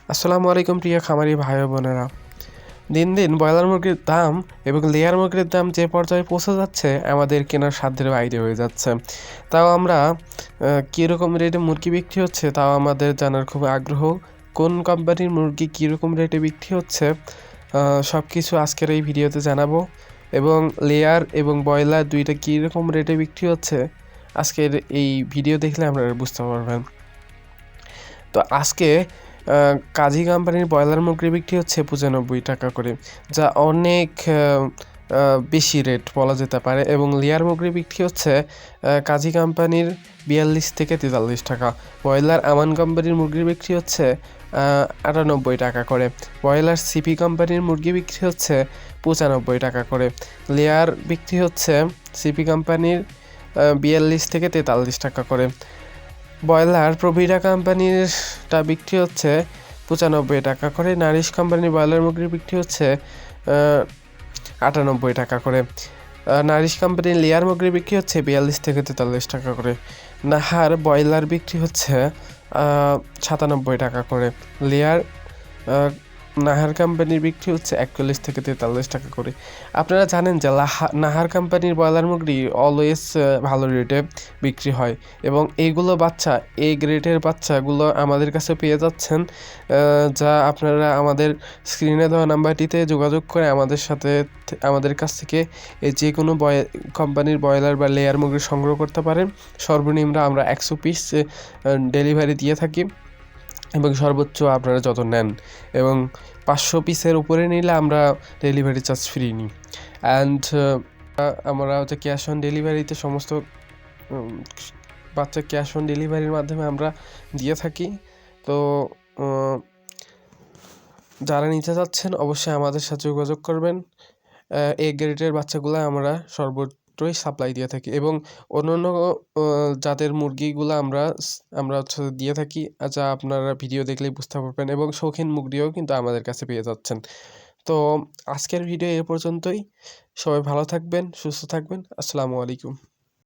আসসালামু আলাইকুম প্রিয় খামারি ভাই ও বোনেরা। দিন দিন ব্রয়লার মুরগির দাম এবং লেয়ার মুরগির দাম যে পর্যায়ে পৌঁছে যাচ্ছে আমাদের কেনার সাধ্যের বাইরে হয়ে যাচ্ছে। তাও আমরা কীরকম রেটে মুরগি বিক্রি হচ্ছে তাও আমাদের জানার খুব আগ্রহ। কোন কোম্পানির মুরগি কীরকম রেটে বিক্রি হচ্ছে সব কিছু আজকের এই ভিডিওতে জানাবো। এবং লেয়ার এবং ব্রয়লার দুইটা কীরকম রেটে বিক্রি হচ্ছে আজকের এই ভিডিও দেখলে আপনারা বুঝতে পারবেন। তো আজকে কাজী কোম্পানির ব্রয়লার মুরগি বিক্রি হচ্ছে 95 টাকা করে, যা অনেক বেশি রেট বলা যেতে পারে। এবং লেয়ার মুরগি বিক্রি হচ্ছে কাজী কোম্পানির 42 থেকে 43 টাকা। ব্রয়লার আমান কোম্পানির মুরগি বিক্রি হচ্ছে 98 টাকা করে। ব্রয়লার সিপি কোম্পানির মুরগি বিক্রি হচ্ছে 95 টাকা করে। লেয়ার বিক্রি হচ্ছে সিপি কোম্পানির 42 থেকে 43 টাকা করে। ব্রয়লার প্রভিডা কোম্পানিরটা বিক্রি হচ্ছে 95 টাকা করে। নারিশ কোম্পানির ব্রয়লার মুরগি বিক্রি হচ্ছে 98 টাকা করে। নারিশ কোম্পানির লেয়ার মুরগি বিক্রি হচ্ছে 42 থেকে 43 টাকা করে। নাহার ব্রয়লার বিক্রি হচ্ছে 97 টাকা করে। লেয়ার নাহার কোম্পানির বিক্রি হচ্ছে 41 থেকে 43 টাকা করে। আপনারা জানেন যে নাহার কোম্পানির ব্রয়লার মুরগি অলওয়েজ ভালো রেটে বিক্রি হয় এবং এইগুলো বাচ্চা এই গ্রেডের বাচ্চাগুলো আমাদের কাছে পেয়ে যাচ্ছেন, যা আপনারা আমাদের স্ক্রিনে দেওয়া নাম্বারটিতে যোগাযোগ করে আমাদের কাছ থেকে যে কোনো কোম্পানির ব্রয়লার বা লেয়ার মুরগি সংগ্রহ করতে পারেন। সর্বনিম্ন আমরা 100 পিস ডেলিভারি দিয়ে থাকি এবং সর্বোচ্চ আপনারা যত নেন এবং 500 পিসের উপরে নিলে আমরা ডেলিভারি চার্জ ফ্রি নিই। অ্যান্ড আমরা হচ্ছে ক্যাশ অন ডেলিভারিতে সমস্ত বাচ্চা ক্যাশ অন ডেলিভারির মাধ্যমে আমরা দিয়ে থাকি। তো যারা নিতে চাচ্ছেন অবশ্যই আমাদের সাথে যোগাযোগ করবেন। এই গ্রেডের বাচ্চাগুলো আমরা সর্বত্রই সাপ্লাই দিয়ে থাকি এবং অন্যান্য জাতের মুরগিগুলো আমরা হচ্ছে দিয়ে থাকি, যা আপনারা ভিডিও দেখলেই বুঝতে পারবেন। এবং শৌখিন মুরগিও কিন্তু আমাদের কাছে পেয়ে যাচ্ছেন। তো আজকের ভিডিও এ পর্যন্তই। সবাই ভালো থাকবেন, সুস্থ থাকবেন। আসসালামু আলাইকুম।